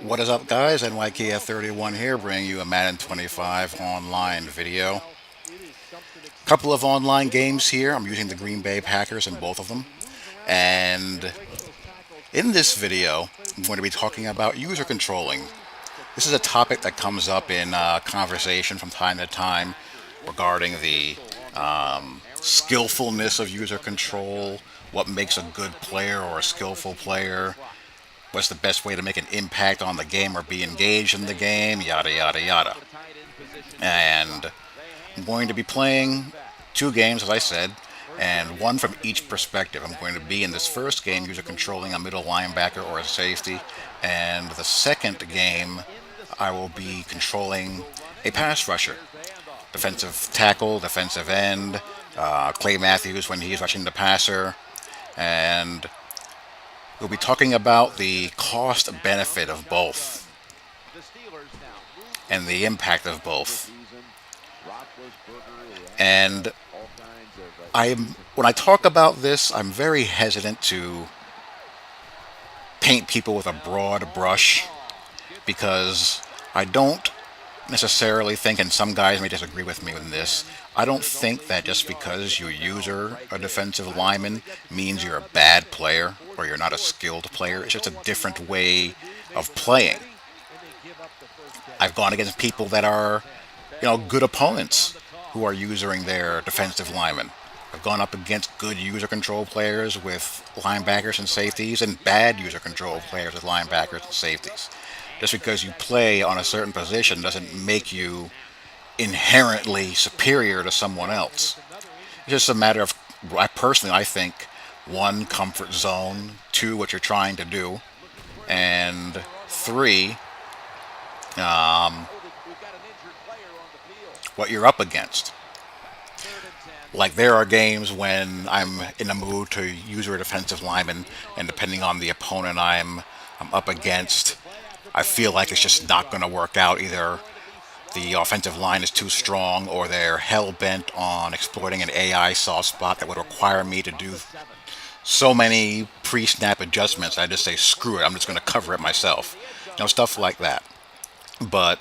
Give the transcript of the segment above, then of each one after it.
What is up, guys? NYKF31 here, bringing you a Madden 25 online video. Couple of online games here. I'm using the Green Bay Packers in both of them. And in this video, I'm going to be talking about user controlling. This is a topic that comes up in conversation from time to time regarding the skillfulness of user control, what makes a good player or a skillful player, what's the best way to make an impact on the game or be engaged in the game, yada yada yada. And I'm going to be playing two games, as I said, and one from each perspective. I'm going to be in this first game user controlling a middle linebacker or a safety, and the second game I will be controlling a pass rusher, defensive tackle, defensive end, Clay Matthews when he's rushing the passer, and we'll be talking about the cost benefit of both and the impact of both. And when I talk about this, I'm very hesitant to paint people with a broad brush because I don't necessarily think, and some guys may disagree with me with this, I don't think that just because you user a defensive lineman means you're a bad player or you're not a skilled player. It's just a different way of playing. I've gone against people that are, good opponents who are using their defensive linemen. I've gone up against good user control players with linebackers and safeties and bad user control players with linebackers and safeties. Just because you play on a certain position doesn't make you inherently superior to someone else. It's just a matter of, I think, one, comfort zone, two, what you're trying to do, and three, what you're up against. Like, there are games when I'm in a mood to use a defensive lineman, and depending on the opponent I'm up against, I feel like it's just not going to work out. Either the offensive line is too strong, or they're hell bent on exploiting an AI soft spot that would require me to do so many pre-snap adjustments. I just say, screw it, I'm just going to cover it myself. Stuff like that. But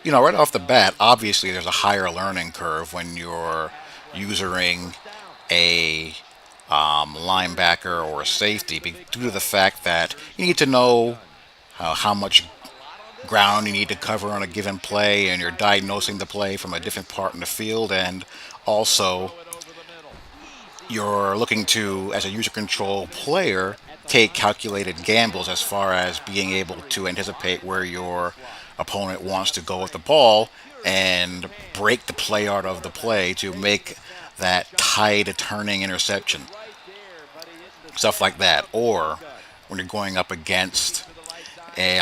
right off the bat, obviously there's a higher learning curve when you're using a linebacker or a safety, due to the fact that you need to know how much ground you need to cover on a given play, and you're diagnosing the play from a different part in the field, and also you're looking to, as a user control player, take calculated gambles as far as being able to anticipate where your opponent wants to go with the ball and break the play art of the play to make that tide turning interception. Stuff like that. Or when you're going up against a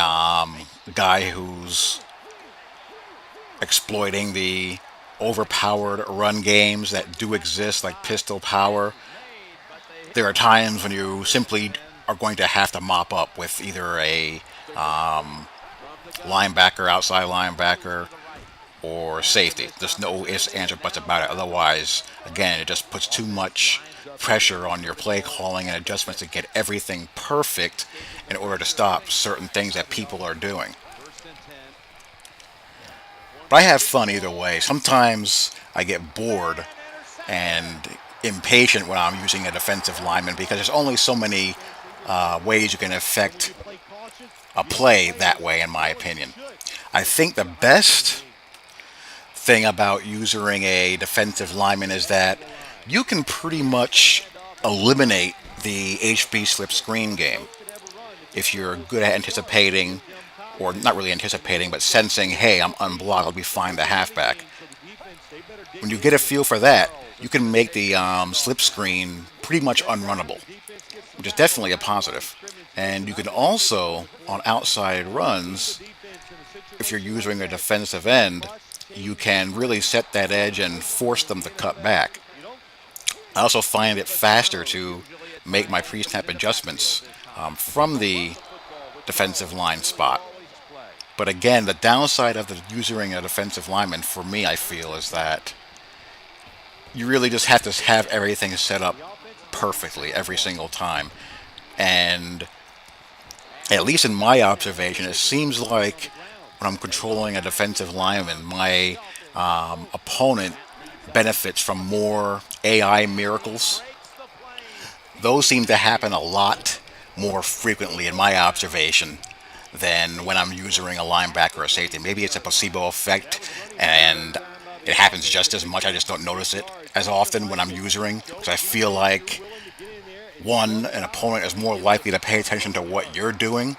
guy who's exploiting the overpowered run games that do exist, like pistol power, there are times when you simply are going to have to mop up with either a linebacker, outside linebacker, or safety. There's no ifs, ands, or buts about it. Otherwise, again, it just puts too much pressure on your play calling and adjustments to get everything perfect in order to stop certain things that people are doing. But I have fun either way. Sometimes I get bored and impatient when I'm using a defensive lineman because there's only so many ways you can affect a play that way, in my opinion. I think the best thing about using a defensive lineman is that you can pretty much eliminate the HB slip screen game if you're good at anticipating, or not really anticipating, but sensing, hey, I'm unblocked, I'll be fine the halfback. When you get a feel for that, you can make the slip screen pretty much unrunnable, which is definitely a positive. And you can also, on outside runs, if you're using a defensive end, you can really set that edge and force them to cut back. I also find it faster to make my pre-snap adjustments from the defensive line spot. But again, the downside of using a defensive lineman, for me, I feel, is that you really just have to have everything set up perfectly every single time. And At least in my observation, it seems like when I'm controlling a defensive lineman, my opponent benefits from more AI miracles. Those seem to happen a lot more frequently in my observation than when I'm using a linebacker or a safety. Maybe it's a placebo effect and it happens just as much. I just don't notice it as often when I'm using because I feel like one, an opponent is more likely to pay attention to what you're doing,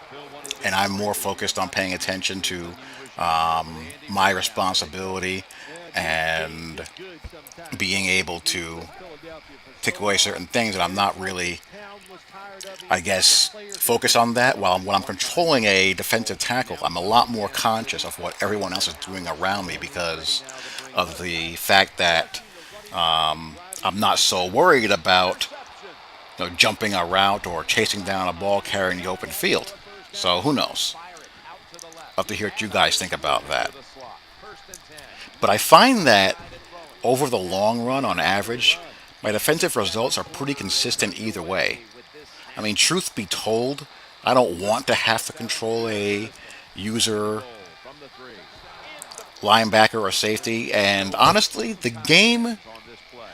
and I'm more focused on paying attention to my responsibility and being able to take away certain things, and I'm not really, I guess, focus on that. While when I'm controlling a defensive tackle, I'm a lot more conscious of what everyone else is doing around me because of the fact that I'm not so worried about jumping a route or chasing down a ball carrying the open field. So who knows? I'll have to hear what you guys think about that. But I find that over the long run, on average, my defensive results are pretty consistent either way. I mean, truth be told, I don't want to have to control a user linebacker or safety, and honestly, the game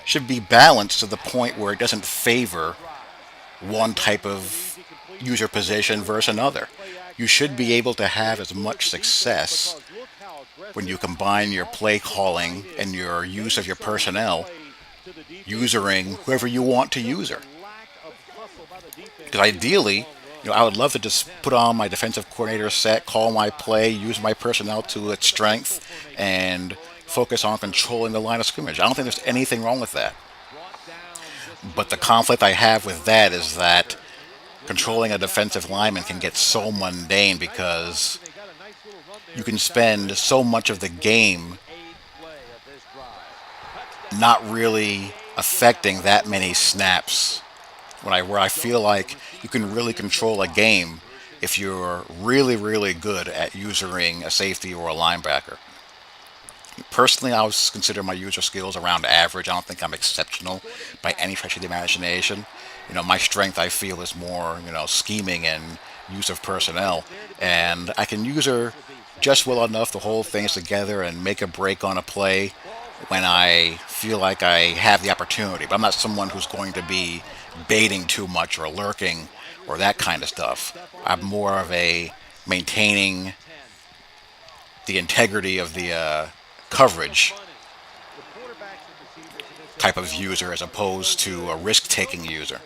should be balanced to the point where it doesn't favor one type of user position versus another. You should be able to have as much success when you combine your play calling and your use of your personnel usering whoever you want to user. Because ideally, I would love to just put on my defensive coordinator set, call my play, use my personnel to its strength, and focus on controlling the line of scrimmage. I don't think there's anything wrong with that. But the conflict I have with that is that controlling a defensive lineman can get so mundane because you can spend so much of the game not really affecting that many snaps. Where I feel like you can really control a game if you're really, really good at using a safety or a linebacker. Personally, I would consider my user skills around average. I don't think I'm exceptional by any stretch of the imagination. My strength I feel is more, scheming and use of personnel, and I can use her just well enough to hold things together and make a break on a play when I feel like I have the opportunity. But I'm not someone who's going to be baiting too much or lurking or that kind of stuff. I'm more of a maintaining the integrity of the coverage type of user as opposed to a risk-taking user.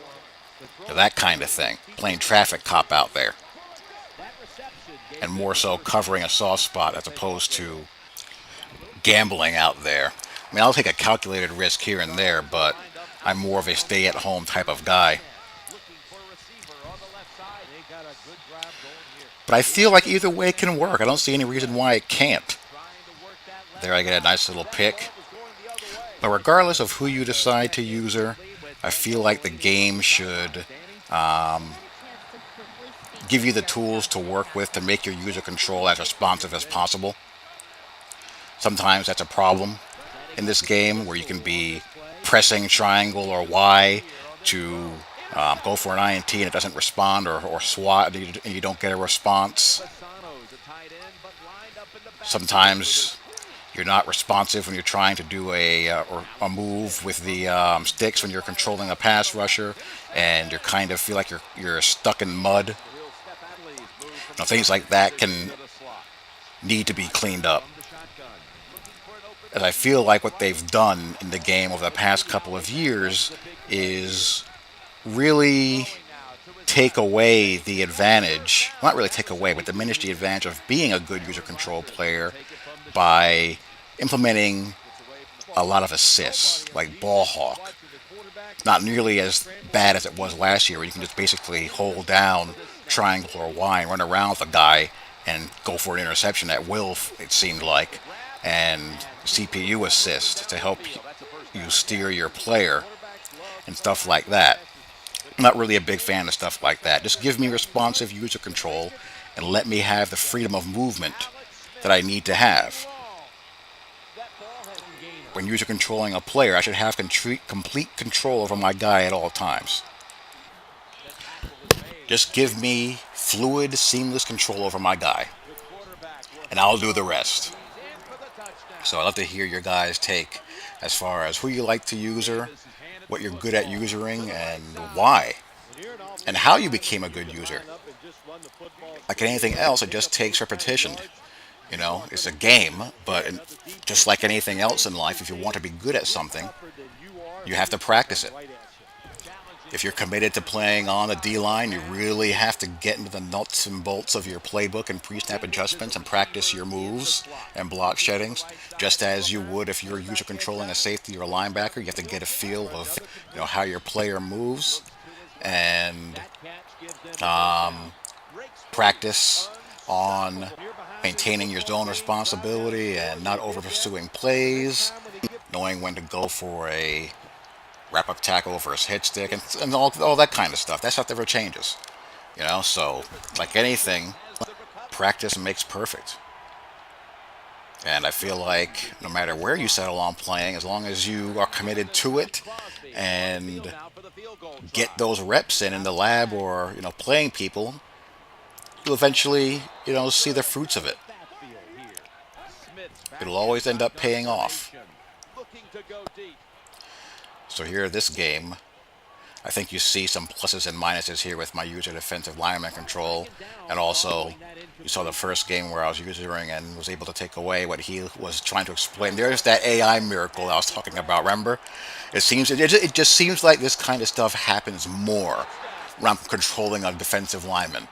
That kind of thing. Playing traffic cop out there. And more so covering a soft spot as opposed to gambling out there. I mean, I'll take a calculated risk here and there, but I'm more of a stay-at-home type of guy. But I feel like either way can work. I don't see any reason why it can't. There I get a nice little pick. But regardless of who you decide to user, I feel like the game should give you the tools to work with to make your user control as responsive as possible. Sometimes that's a problem in this game where you can be pressing triangle or Y to go for an INT and it doesn't respond, or SWAT and you don't get a response. Sometimes you're not responsive when you're trying to do a move with the sticks when you're controlling a pass rusher, and you kind of feel like you're stuck in mud. Things like that can need to be cleaned up. As I feel like what they've done in the game over the past couple of years is really take away the advantage, well, not really take away, but diminish the advantage of being a good user control player by implementing a lot of assists, like ball hawk. Not nearly as bad as it was last year, where you can just basically hold down triangle or Y and run around with a guy and go for an interception at will, it seemed like, and CPU assist to help you steer your player and stuff like that. I'm not really a big fan of stuff like that. Just give me responsive user control and let me have the freedom of movement that I need to have. When user controlling a player, I should have complete control over my guy at all times. Just give me fluid, seamless control over my guy, and I'll do the rest. So I'd love to hear your guys' take as far as who you like to user, what you're good at usering, and why, and how you became a good user. Like anything else, it just takes repetition. It's a game, but just like anything else in life, if you want to be good at something, you have to practice it. If you're committed to playing on the D line, you really have to get into the nuts and bolts of your playbook and pre snap adjustments and practice your moves and block sheddings, just as you would if you're user controlling a safety or a linebacker. You have to get a feel of how your player moves and practice on maintaining your zone responsibility and not over pursuing plays, knowing when to go for a wrap up tackle versus hit stick, and all that kind of stuff. That stuff never changes. So like anything, practice makes perfect. And I feel like no matter where you settle on playing, as long as you are committed to it and get those reps in the lab or playing people, you'll eventually see the fruits of it. It'll always end up paying off. So here, this game, I think you see some pluses and minuses here with my user defensive lineman control, and also you saw the first game where I was using and was able to take away what he was trying to explain. There's that AI miracle I was talking about. Remember, it just seems like this kind of stuff happens more when I'm controlling a defensive lineman.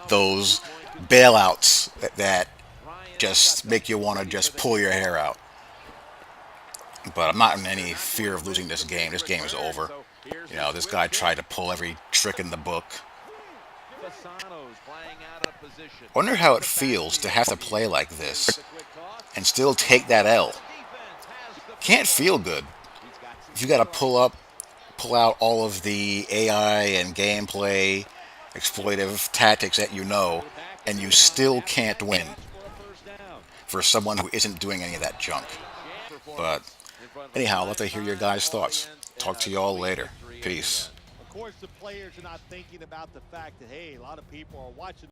Those bailouts that just make you want to just pull your hair out. But I'm not in any fear of losing this game. This game is over. This guy tried to pull every trick in the book. Wonder how it feels to have to play like this and still take that L. Can't feel good. If you got to pull out all of the AI and gameplay exploitive tactics that and you still can't win for someone who isn't doing any of that junk. But anyhow, I'll let to hear your guys' thoughts. Talk to you all later. Peace. Of course, the players are not thinking about the fact that, hey, a lot of people are watching.